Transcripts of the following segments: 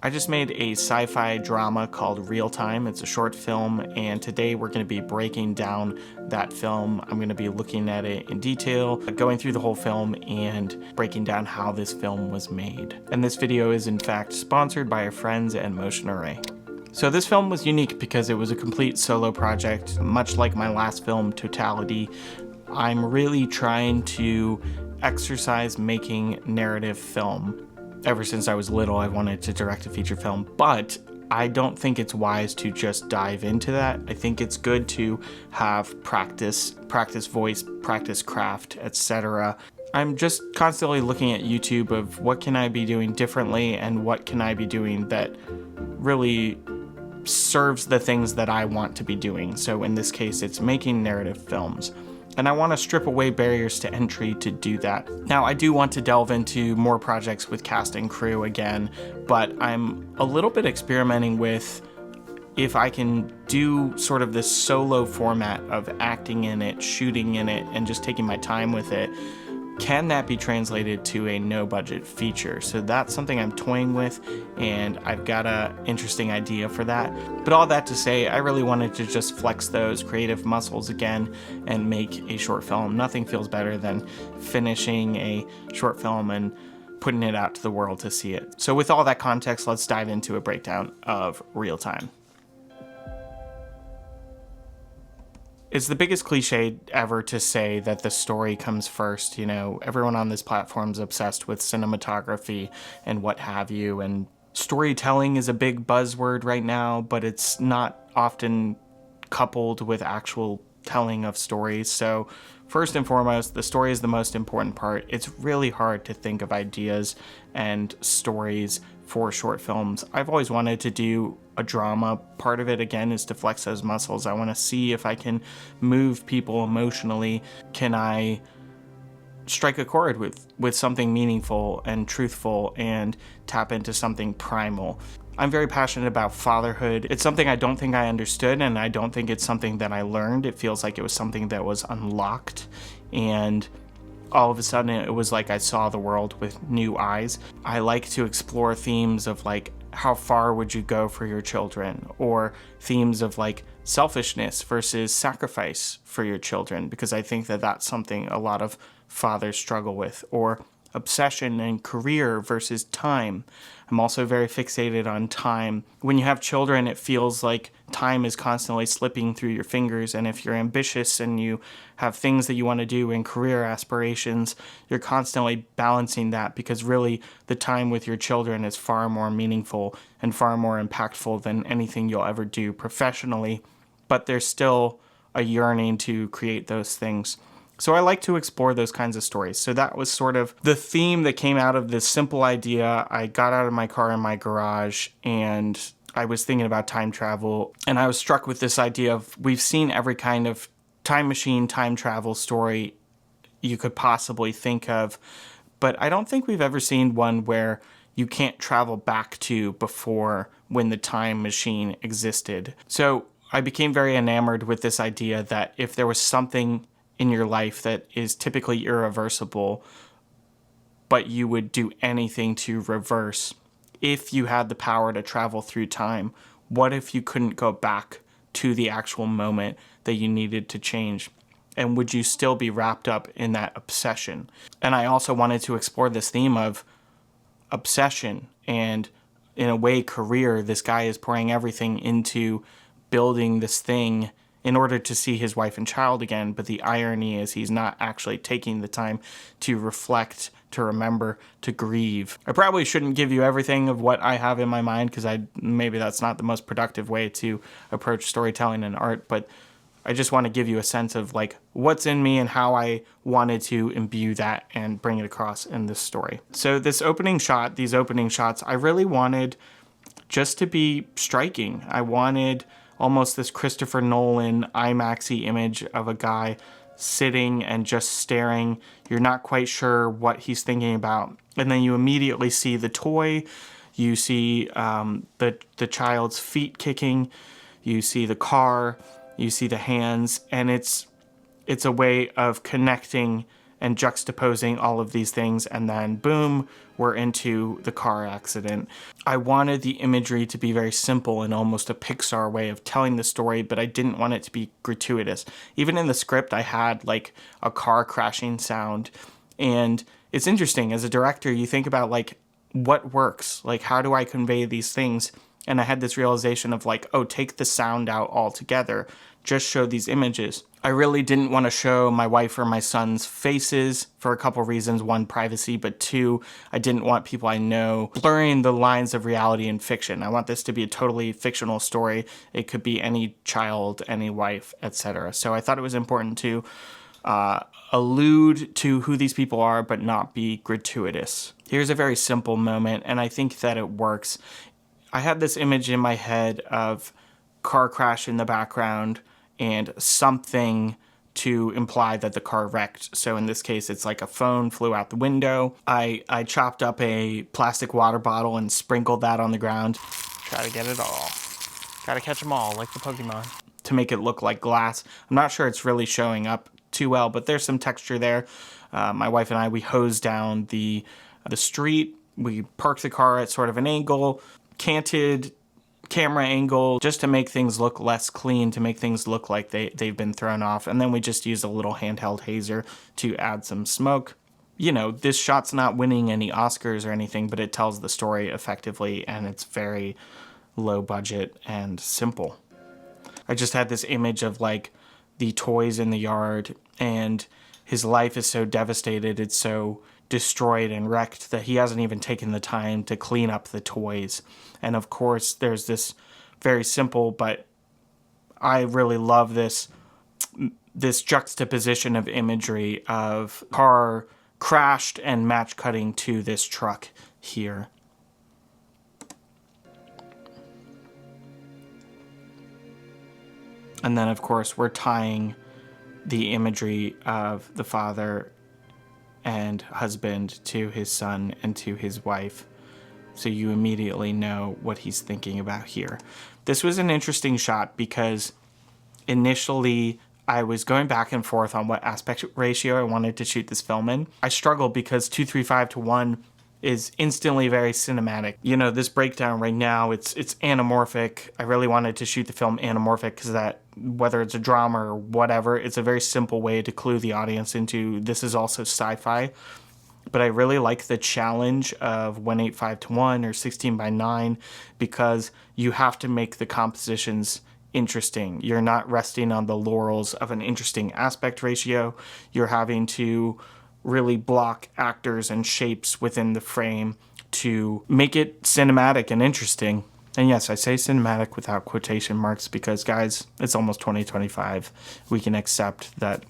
I just made a sci-fi drama called Real Time. It's a short film, and today we're going to be breaking down that film. I'm going to be looking at it in detail, going through the whole film, and breaking down how this film was made. And this video is in fact sponsored by our friends at Motion Array. So this film was unique because it was a complete solo project, much like my last film, Totality. I'm really trying to exercise making narrative film. Ever since I was little, I wanted to direct a feature film, but I don't think it's wise to just dive into that. I think it's good to have practice voice, practice craft, etc. I'm just constantly looking at YouTube of what can I be doing differently and what can I be doing that really serves the things that I want to be doing. So in this case, it's making narrative films. And I want to strip away barriers to entry to do that. Now, I do want to delve into more projects with cast and crew again, but I'm a little bit experimenting with if I can do sort of this solo format of acting in it, shooting in it, and just taking my time with it. Can that be translated to a no-budget feature? So that's something I'm toying with, and I've got an interesting idea for that. But all that to say, I really wanted to just flex those creative muscles again and make a short film. Nothing feels better than finishing a short film and putting it out to the world to see it. So with all that context, let's dive into a breakdown of Real Time. It's the biggest cliche ever to say that the story comes first. You know, everyone on this platform is obsessed with cinematography and what have you, and storytelling is a big buzzword right now, but it's not often coupled with actual telling of stories. So first and foremost, the story is the most important part. It's really hard to think of ideas and stories for short films. I've always wanted to do a drama. Part of it, again, is to flex those muscles. I want to see if I can move people emotionally. Can I strike a chord with something meaningful and truthful and tap into something primal? I'm very passionate about fatherhood. It's something I don't think I understood, and I don't think it's something that I learned. It feels like it was something that was unlocked, and all of a sudden it was like I saw the world with new eyes. I like to explore themes of like, how far would you go for your children? Or themes of like selfishness versus sacrifice for your children, because I think that that's something a lot of fathers struggle with. Or obsession and career versus time. I'm also very fixated on time. When you have children, it feels like time is constantly slipping through your fingers, and if you're ambitious and you have things that you want to do in career aspirations, you're constantly balancing that, because really the time with your children is far more meaningful and far more impactful than anything you'll ever do professionally, but there's still a yearning to create those things. So I like to explore those kinds of stories. So that was sort of the theme that came out of this simple idea. I got out of my car in my garage and I was thinking about time travel, and I was struck with this idea of we've seen every kind of time machine, time travel story you could possibly think of, but I don't think we've ever seen one where you can't travel back to before when the time machine existed. So I became very enamored with this idea that if there was something in your life that is typically irreversible, but you would do anything to reverse, if you had the power to travel through time, what if you couldn't go back to the actual moment that you needed to change? And would you still be wrapped up in that obsession? And I also wanted to explore this theme of obsession and, in a way, career. This guy is pouring everything into building this thing in order to see his wife and child again, but the irony is he's not actually taking the time to reflect, to remember, to grieve. I probably shouldn't give you everything of what I have in my mind, because maybe that's not the most productive way to approach storytelling and art, but I just want to give you a sense of like what's in me and how I wanted to imbue that and bring it across in this story. So these opening shots, I really wanted just to be striking. I wanted almost this Christopher Nolan IMAX-y image of a guy sitting and just staring. You're not quite sure what he's thinking about. And then you immediately see the toy. You see the child's feet kicking. You see the car. You see the hands. And it's a way of connecting and juxtaposing all of these things, and then boom, we're into the car accident. I wanted the imagery to be very simple and almost a Pixar way of telling the story, but I didn't want it to be gratuitous. Even in the script, I had like a car crashing sound. And it's interesting, as a director, you think about like what works, like how do I convey these things? And I had this realization of like, oh, take the sound out altogether, just show these images. I really didn't want to show my wife or my son's faces for a couple reasons. One, privacy, but two, I didn't want people I know blurring the lines of reality and fiction. I want this to be a totally fictional story. It could be any child, any wife, etc. So I thought it was important to allude to who these people are, but not be gratuitous. Here's a very simple moment, and I think that it works. I had this image in my head of car crash in the background and something to imply that the car wrecked. So in this case, it's like a phone flew out the window. I chopped up a plastic water bottle and sprinkled that on the ground. Try to get it all. Gotta catch them all, like the Pokemon. To make it look like glass. I'm not sure it's really showing up too well, but there's some texture there. My wife and I, we hosed down the street. We parked the car at sort of an angle, canted camera angle, just to make things look less clean, to make things look like they've been thrown off. And then we just used a little handheld hazer to add some smoke. You know, this shot's not winning any Oscars or anything, but it tells the story effectively, and it's very low budget and simple. I just had this image of like the toys in the yard, and his life is so devastated, it's so destroyed and wrecked that he hasn't even taken the time to clean up the toys. And of course, there's this very simple, but I really love this juxtaposition of imagery of car crashed and match cutting to this truck here. And then, of course, we're tying the imagery of the father and husband to his son and to his wife. So you immediately know what he's thinking about here. This was an interesting shot because initially I was going back and forth on what aspect ratio I wanted to shoot this film in. I struggled because 2:3:5:1 is instantly very cinematic. You know, this breakdown right now, it's anamorphic. I really wanted to shoot the film anamorphic because that, whether it's a drama or whatever, it's a very simple way to clue the audience into this is also sci-fi. But I really like the challenge of 1:8:5:1 or 16:9 because you have to make the compositions interesting. You're not resting on the laurels of an interesting aspect ratio. You're having to really block actors and shapes within the frame to make it cinematic and interesting. And yes, I say cinematic without quotation marks because, guys, it's almost 2025. We can accept that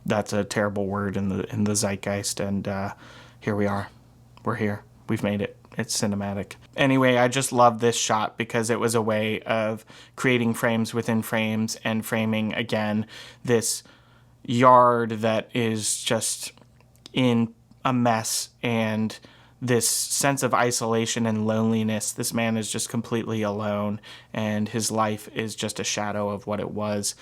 that's a terrible word in the zeitgeist, and here we are. We're here. We've made it. It's cinematic. Anyway, I just love this shot because it was a way of creating frames within frames and framing, again, this yard that is just in a mess and this sense of isolation and loneliness. This man is just completely alone and his life is just a shadow of what it was.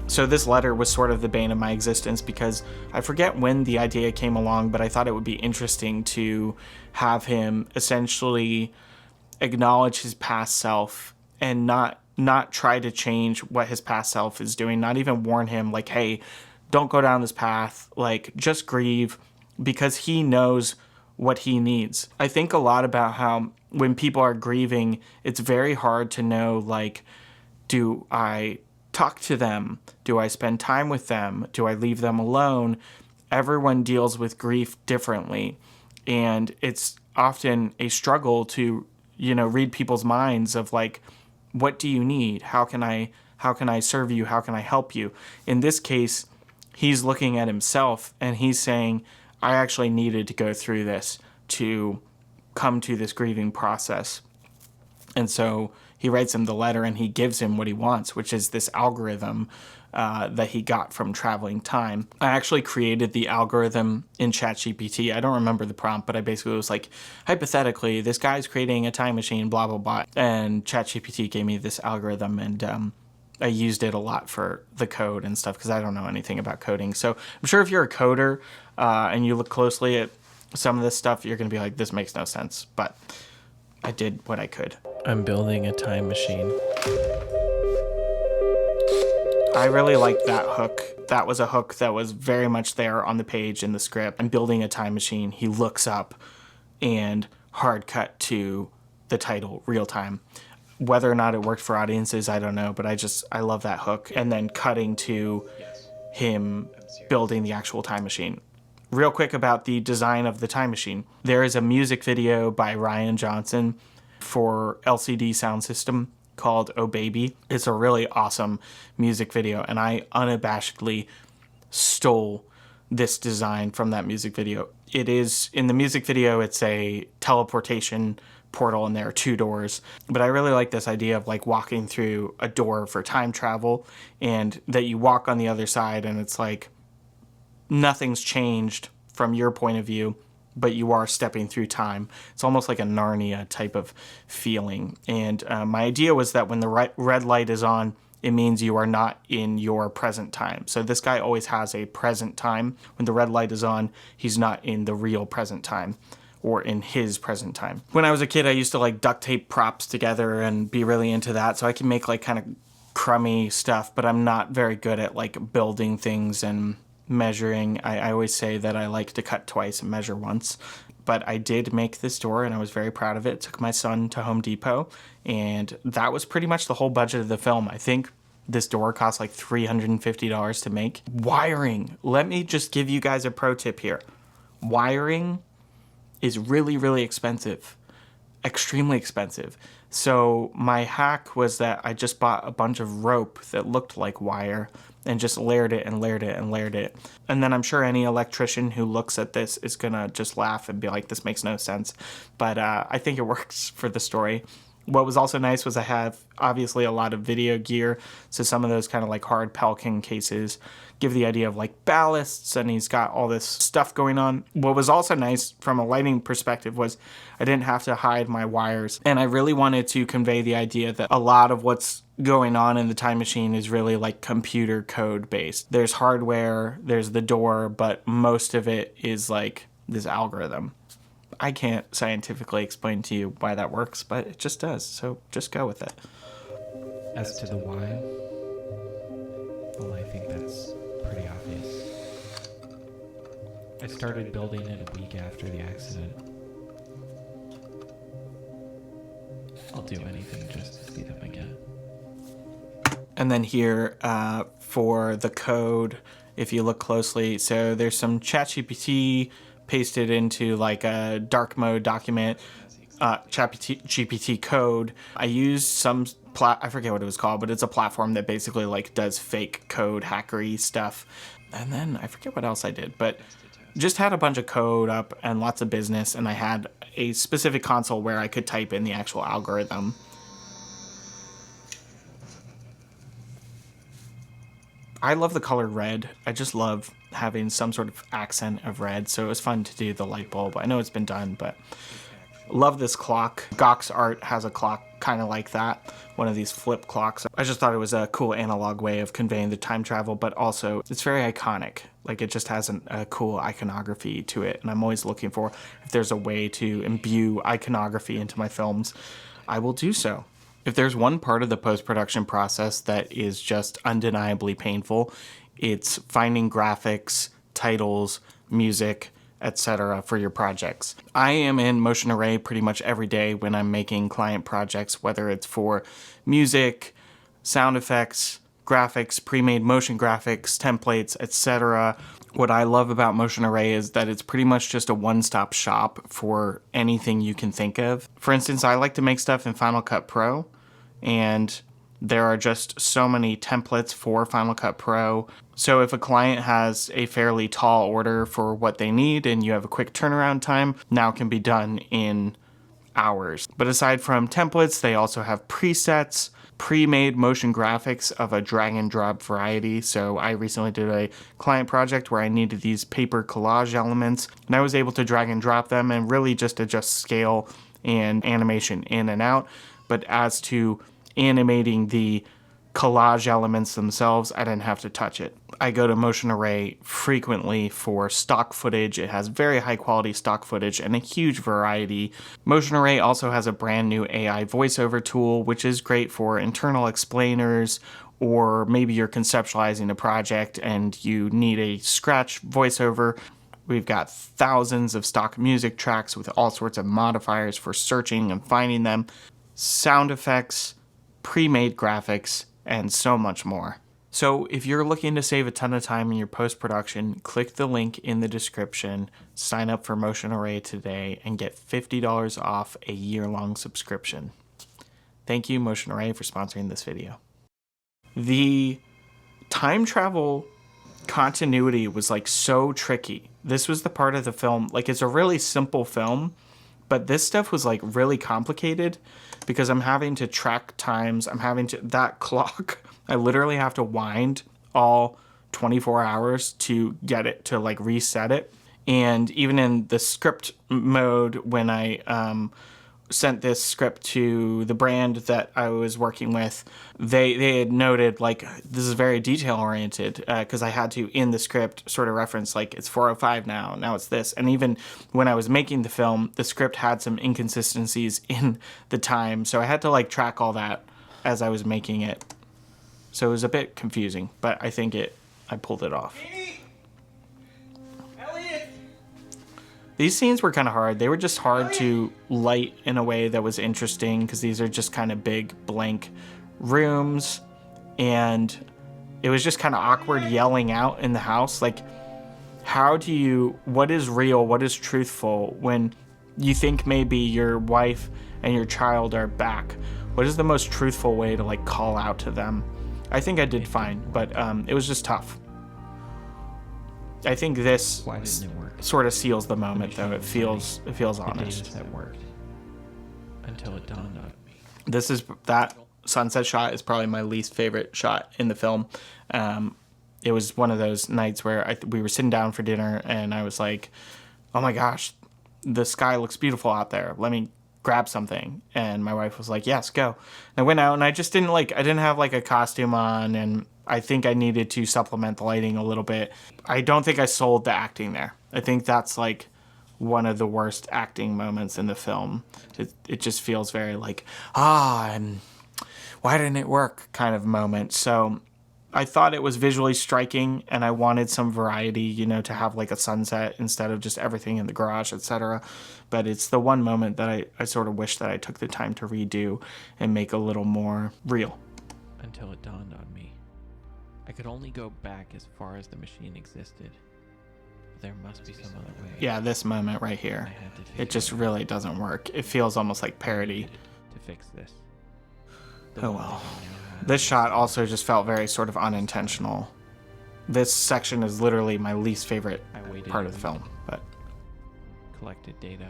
So this letter was sort of the bane of my existence because I forget when the idea came along, but I thought it would be interesting to have him essentially acknowledge his past self and not try to change what his past self is doing, not even warn him like, hey, don't go down this path, like just grieve, because he knows what he needs. I think a lot about how when people are grieving, it's very hard to know, like, do I talk to them? Do I spend time with them? Do I leave them alone? Everyone deals with grief differently. And it's often a struggle to, read people's minds of like, what do you need? How can I serve you? How can I help you? In this case, he's looking at himself and he's saying, I actually needed to go through this to come to this grieving process. And so he writes him the letter and he gives him what he wants, which is this algorithm that he got from traveling time. I actually created the algorithm in ChatGPT. I don't remember the prompt, but I basically was like, hypothetically, this guy's creating a time machine, blah, blah, blah. And ChatGPT gave me this algorithm, and I used it a lot for the code and stuff because I don't know anything about coding. So I'm sure if you're a coder and you look closely at some of this stuff, you're going to be like, this makes no sense. But I did what I could. I'm building a time machine. I really liked that hook. That was a hook that was very much there on the page in the script. I'm building a time machine. He looks up and hard cut to the title, Real Time. Whether or not it worked for audiences, I don't know, but I love that hook. And then cutting to him building the actual time machine. Real quick about the design of the time machine. There is a music video by Ryan Johnson for LCD Sound System called Oh Baby. It's a really awesome music video, and I unabashedly stole this design from that music video. It is, in the music video, it's a teleportation portal and there are 2 doors. But I really like this idea of like walking through a door for time travel, and that you walk on the other side and it's like nothing's changed from your point of view, but you are stepping through time. It's almost like a Narnia type of feeling. And my idea was that when the red light is on, it means you are not in your present time. So this guy always has a present time. When the red light is on, he's not in the real present time or in his present time. When I was a kid, I used to like duct tape props together and be really into that. So I can make like kind of crummy stuff, but I'm not very good at like building things and measuring. I always say that I like to cut twice and measure once. But I did make this door and I was very proud of it. Took my son to Home Depot, and that was pretty much the whole budget of the film. I think this door cost like $350 to make. Wiring. Let me just give you guys a pro tip here. Wiring is really, really expensive. Extremely expensive. So my hack was that I just bought a bunch of rope that looked like wire and just layered it and layered it and layered it. And then I'm sure any electrician who looks at this is gonna just laugh and be like, this makes no sense. But I think it works for the story. What was also nice was I have obviously a lot of video gear. So some of those kind of like hard Pelican cases give the idea of like ballasts, and he's got all this stuff going on. What was also nice from a lighting perspective was I didn't have to hide my wires. And I really wanted to convey the idea that a lot of what's going on in the time machine is really like computer code based. There's hardware, there's the door, but most of it is like this algorithm. I can't scientifically explain to you why that works, but it just does. So just go with it. As to the why, well, I think that's pretty obvious. I started building it a week after the accident. I'll do anything just to see them again. And then here for the code, if you look closely, so there's some ChatGPT pasted into like a dark mode document, ChatGPT code. I used some I forget what it was called, but it's a platform that basically like does fake code hackery stuff. And then I forget what else I did, but just had a bunch of code up and lots of business, and I had a specific console where I could type in the actual algorithm. I love the color red. I just love having some sort of accent of red, so it was fun to do the light bulb. I know it's been done, but love this clock. Gok's art has a clock kind of like that, one of these flip clocks. I just thought it was a cool analog way of conveying the time travel, but also it's very iconic. Like it just has a cool iconography to it, and I'm always looking for if there's a way to imbue iconography into my films, I will do so. If there's one part of the post-production process that is just undeniably painful, it's finding graphics, titles, music, etc. for your projects. I am in Motion Array pretty much every day when I'm making client projects, whether it's for music, sound effects, graphics, pre-made motion graphics, templates, etc. What I love about Motion Array is that it's pretty much just a one-stop shop for anything you can think of. For instance, I like to make stuff in Final Cut Pro, and there are just so many templates for Final Cut Pro. So if a client has a fairly tall order for what they need and you have a quick turnaround time, now can be done in hours. But aside from templates, they also have presets, pre-made motion graphics of a drag and drop variety. So I recently did a client project where I needed these paper collage elements, and I was able to drag and drop them and really just adjust scale and animation in and out. But as to animating the collage elements themselves, I didn't have to touch it. I go to Motion Array frequently for stock footage. It has very high quality stock footage and a huge variety. Motion Array also has a brand new AI voiceover tool, which is great for internal explainers, or maybe you're conceptualizing a project and you need a scratch voiceover. We've got thousands of stock music tracks with all sorts of modifiers for searching and finding them, sound effects, pre-made graphics, and so much more. So if you're looking to save a ton of time in your post-production, click the link in the description, sign up for Motion Array today, and get $50 off a year-long subscription. Thank you, Motion Array, for sponsoring this video. The time travel continuity was like so tricky. This was the part of the film, like it's a really simple film, but this stuff was like really complicated because I'm having to track times. That clock, I literally have to wind all 24 hours to get it to like reset it. And even in the script mode, when I sent this script to the brand that I was working with, they had noted like this is very detail oriented, because I had to in the script sort of reference like it's 4:05 now it's this. And even when I was making the film, the script had some inconsistencies in the time, so I had to like track all that as I was making it. So it was a bit confusing, but I think I pulled it off. These scenes were kind of hard. They were just hard to light in a way that was interesting because these are just kind of big blank rooms, and it was just kind of awkward yelling out in the house. Like, what is real, what is truthful when you think maybe your wife and your child are back? What is the most truthful way to like call out to them? I think I did fine, but it was just tough. I think this sort of seals the moment, though. It feels honest. That worked until it dawned on me. That sunset shot is probably my least favorite shot in the film. It was one of those nights where we were sitting down for dinner, and I was like, "Oh my gosh, the sky looks beautiful out there. Let me grab something." And my wife was like, "Yes, go." And I went out, and I didn't have like a costume on, and I think I needed to supplement the lighting a little bit. I don't think I sold the acting there. I think that's like one of the worst acting moments in the film. It just feels very like, and why didn't it work kind of moment. So I thought it was visually striking, and I wanted some variety, to have like a sunset instead of just everything in the garage, etc. But it's the one moment that I sort of wish that I took the time to redo and make a little more real. Until it dawned on me, I could only go back as far as the machine existed. But there must be some other way. Yeah, this moment right here, it just really doesn't work. It feels almost like parody. To fix this. Oh well. This shot also just felt very sort of unintentional. This section is literally my least favorite part of the film, but collected data.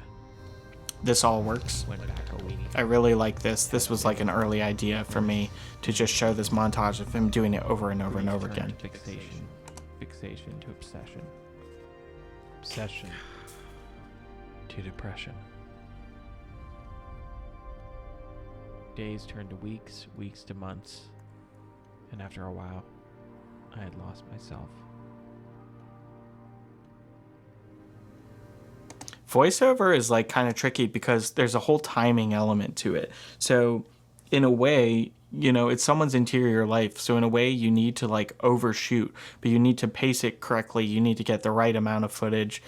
This all works. Went back a week. I really like this. This was like an early idea for me to just show this montage of him doing it over and over and over again. Fixation to obsession. Obsession to depression. Days turned to weeks, weeks to months, and after a while, I had lost myself. Voiceover is like kind of tricky because there's a whole timing element to it. So in a way, it's someone's interior life. So in a way you need to like overshoot, but you need to pace it correctly. You need to get the right amount of footage.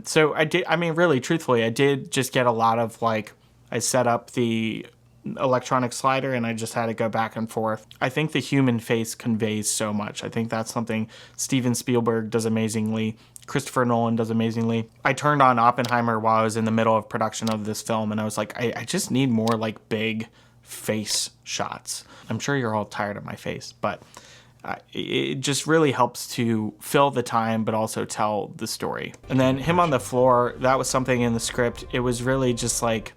So really truthfully, I did just get a lot of I set up the electronic slider and I just had to go back and forth. I think the human face conveys so much. I think that's something Steven Spielberg does amazingly. Christopher Nolan does amazingly. I turned on Oppenheimer while I was in the middle of production of this film, and I was like, I just need more like big face shots. I'm sure you're all tired of my face, but it just really helps to fill the time but also tell the story. And then him on the floor, that was something in the script. It was really just like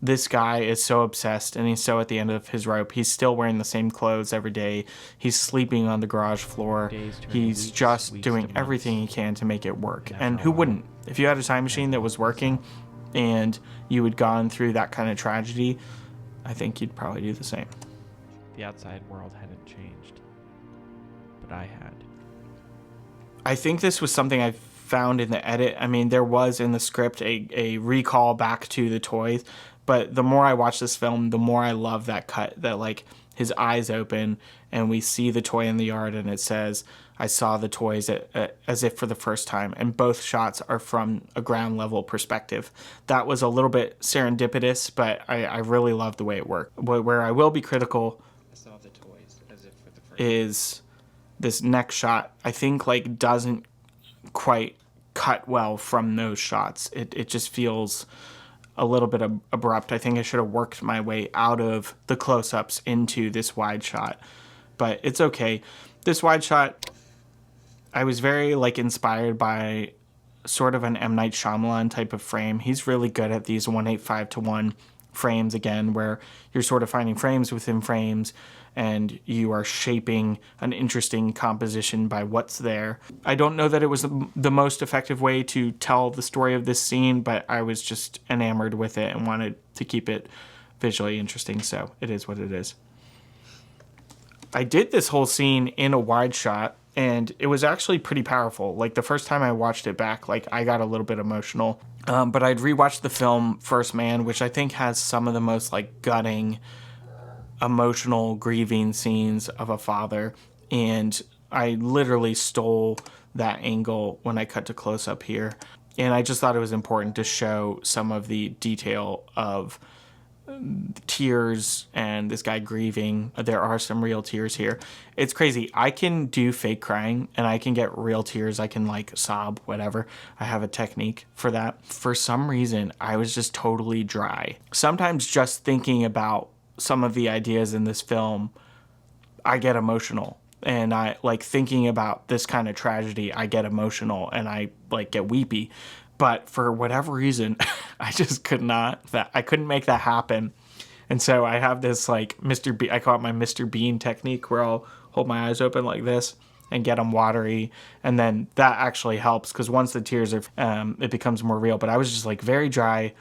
this guy is so obsessed and he's so at the end of his rope. He's still wearing the same clothes every day. He's sleeping on the garage floor. Days turn to He's weeks, just weeks doing to months. everything he can to make it work. And after And a who while, wouldn't? If you had a time machine that was working and you had gone through that kind of tragedy, I think you'd probably do the same. The outside world hadn't changed, but I had. I think this was something I found in the edit. I mean, there was in the script a recall back to the toys, but the more I watch this film, the more I love that cut, that like his eyes open and we see the toy in the yard and it says, I saw the toys as if for the first time. And both shots are from a ground level perspective. That was a little bit serendipitous, but I really love the way it worked. Where I will be critical I saw the toys as if for the first is this next shot. I think like doesn't quite cut well from those shots. It just feels a little bit abrupt. I think I should have worked my way out of the close-ups into this wide shot, but it's okay. This wide shot, I was very like inspired by sort of an M. Night Shyamalan type of frame. He's really good at these 1:8:5:1 frames again, where you're sort of finding frames within frames and you are shaping an interesting composition by what's there. I don't know that it was the most effective way to tell the story of this scene, but I was just enamored with it and wanted to keep it visually interesting, so it is what it is. I did this whole scene in a wide shot, and it was actually pretty powerful. Like the first time I watched it back, like I got a little bit emotional. But I'd rewatched the film First Man, which I think has some of the most like gutting, emotional, grieving scenes of a father. And I literally stole that angle when I cut to close up here. And I just thought it was important to show some of the detail of tears and this guy grieving. There are some real tears here. It's crazy. I can do fake crying and I can get real tears. I can like sob, whatever. I have a technique for that. For some reason, I was just totally dry. Sometimes just thinking about some of the ideas in this film, I get emotional. And I like thinking about this kind of tragedy, I get emotional and I like get weepy. But for whatever reason, I just I couldn't make that happen. And so I have this like I call it my Mr. Bean technique, where I'll hold my eyes open like this and get them watery. And then that actually helps, because once the tears are, it becomes more real. But I was just like very dry,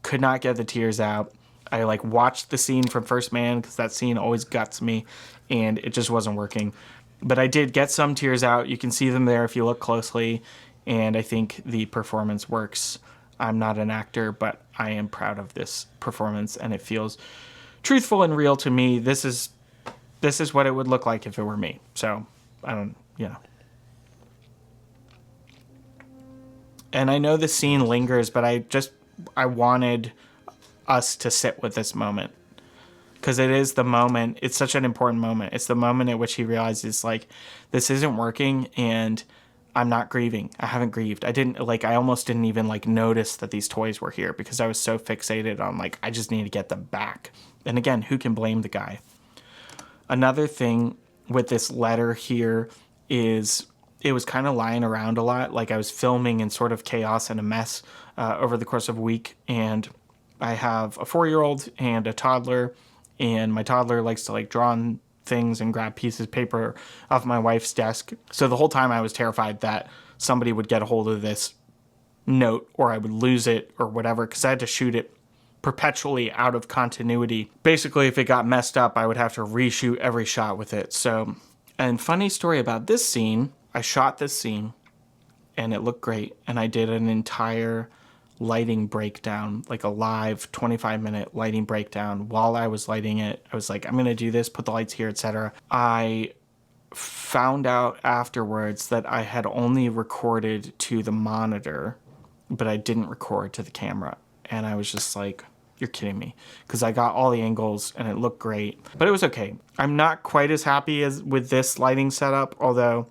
could not get the tears out. I like watched the scene from First Man, because that scene always guts me, and it just wasn't working. But I did get some tears out. You can see them there if you look closely. And I think the performance works. I'm not an actor, but I am proud of this performance, and it feels truthful and real to me. This is what it would look like if it were me. So I don't, And I know the scene lingers, but I wanted us to sit with this moment, because it is the moment. It's such an important moment. It's the moment at which he realizes like this isn't working, and I'm not grieving. I haven't grieved. I almost didn't even like notice that these toys were here, because I was so fixated on like, I just need to get them back. And again, who can blame the guy? Another thing with this letter here is it was kind of lying around a lot. Like I was filming in sort of chaos and a mess over the course of a week. And I have a 4-year-old and a toddler, and my toddler likes to like draw on things and grab pieces of paper off my wife's desk. So the whole time I was terrified that somebody would get a hold of this note, or I would lose it or whatever, because I had to shoot it perpetually out of continuity. Basically, if it got messed up, I would have to reshoot every shot with it. So, and funny story about this scene, I shot this scene and it looked great. And I did an entire lighting breakdown, like a live 25-minute lighting breakdown. While I was lighting it, I was like, I'm gonna do this, put the lights here, etc. I found out afterwards that I had only recorded to the monitor, but I didn't record to the camera. And I was just like, you're kidding me, because I got all the angles and it looked great, but it was okay. I'm not quite as happy as with this lighting setup, although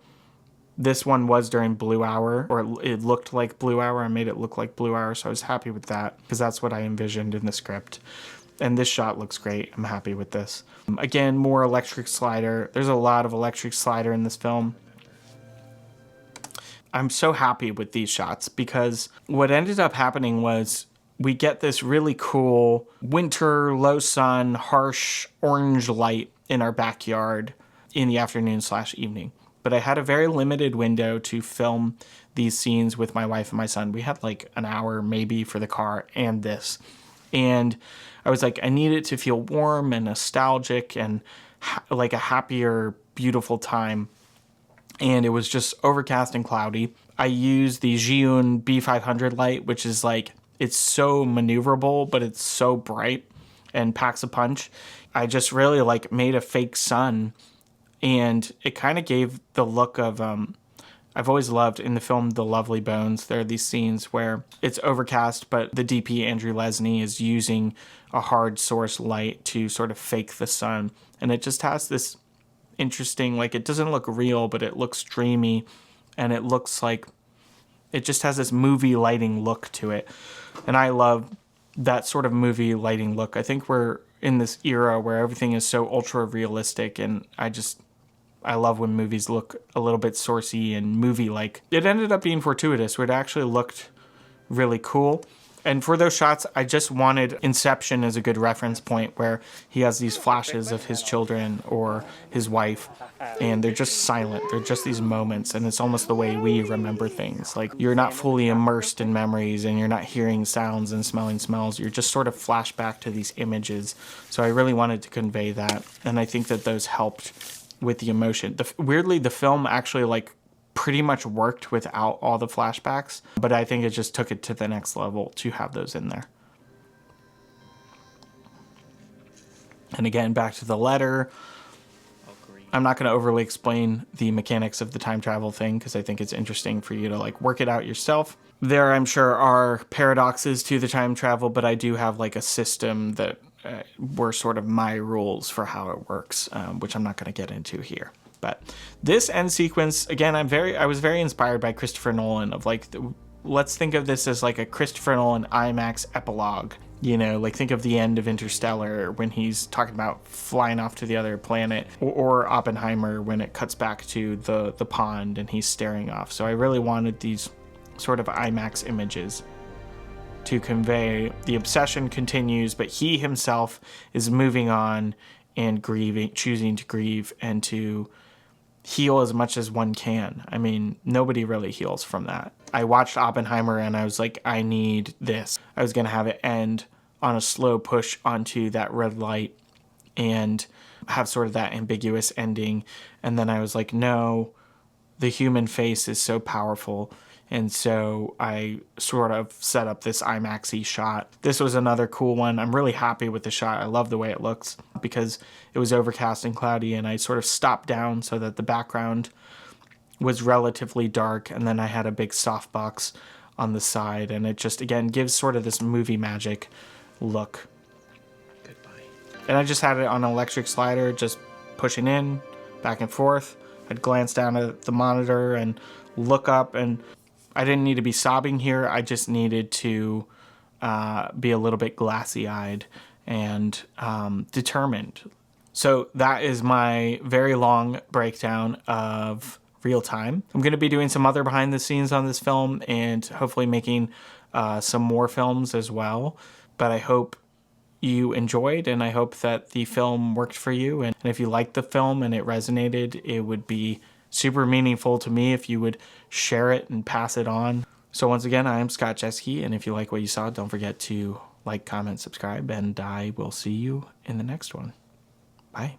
this one was during blue hour, or it looked like blue hour. I made it look like blue hour, so I was happy with that, because that's what I envisioned in the script. And this shot looks great. I'm happy with this. Again, more electric slider. There's a lot of electric slider in this film. I'm so happy with these shots, because what ended up happening was we get this really cool winter, low sun, harsh orange light in our backyard in the afternoon/evening. But I had a very limited window to film these scenes with my wife and my son. We had like an hour maybe for the car and this. And I was like, I need it to feel warm and nostalgic and like a happier, beautiful time. And it was just overcast and cloudy. I used the Zhiyun B500 light, which is like, it's so maneuverable, but it's so bright and packs a punch. I just really like made a fake sun, and it kind of gave the look of, I've always loved in the film The Lovely Bones, there are these scenes where it's overcast, but the DP, Andrew Lesney, is using a hard source light to sort of fake the sun. And it just has this interesting, like, it doesn't look real, but it looks dreamy, and it looks like it just has this movie lighting look to it. And I love that sort of movie lighting look. I think we're in this era where everything is so ultra realistic, and I love when movies look a little bit sourcey and movie-like. It ended up being fortuitous, where it actually looked really cool. And for those shots, I just wanted Inception as a good reference point, where he has these flashes of his children or his wife, and they're just silent. They're just these moments, and it's almost the way we remember things. Like, you're not fully immersed in memories, and you're not hearing sounds and smelling smells. You're just sort of flashback to these images. So I really wanted to convey that, and I think that those helped with the emotion. Weirdly, the film actually like pretty much worked without all the flashbacks, but I think it just took it to the next level to have those in there. And again, back to the letter. I'm not going to overly explain the mechanics of the time travel thing, because I think it's interesting for you to like work it out yourself. There, I'm sure, are paradoxes to the time travel, but I do have like a system that were sort of my rules for how it works, which I'm not going to get into here. But this end sequence, again, I was very inspired by Christopher Nolan, of like, let's think of this as like a Christopher Nolan IMAX epilogue. You know, like think of the end of Interstellar when he's talking about flying off to the other planet, or Oppenheimer when it cuts back to the pond and he's staring off. So I really wanted these sort of IMAX images to convey the obsession continues, but he himself is moving on and grieving, choosing to grieve and to heal as much as one can. I mean, nobody really heals from that. I watched Oppenheimer and I was like, I need this. I was going to have it end on a slow push onto that red light and have sort of that ambiguous ending. And then I was like, no, the human face is so powerful. And so I sort of set up this IMAX-y shot. This was another cool one. I'm really happy with the shot. I love the way it looks because it was overcast and cloudy, and I sort of stopped down so that the background was relatively dark, and then I had a big softbox on the side, and it just, again, gives sort of this movie magic look. Goodbye. And I just had it on an electric slider, just pushing in, back and forth. I'd glance down at the monitor and look up, and I didn't need to be sobbing here. I just needed to be a little bit glassy-eyed and determined. So that is my very long breakdown of Real Time. I'm going to be doing some other behind the scenes on this film and hopefully making some more films as well. But I hope you enjoyed, and I hope that the film worked for you. And if you liked the film and it resonated, it would be super meaningful to me if you would share it and pass it on. So once again, I am Scott Jeschke, and if you like what you saw, don't forget to like, comment, subscribe, and I will see you in the next one. Bye.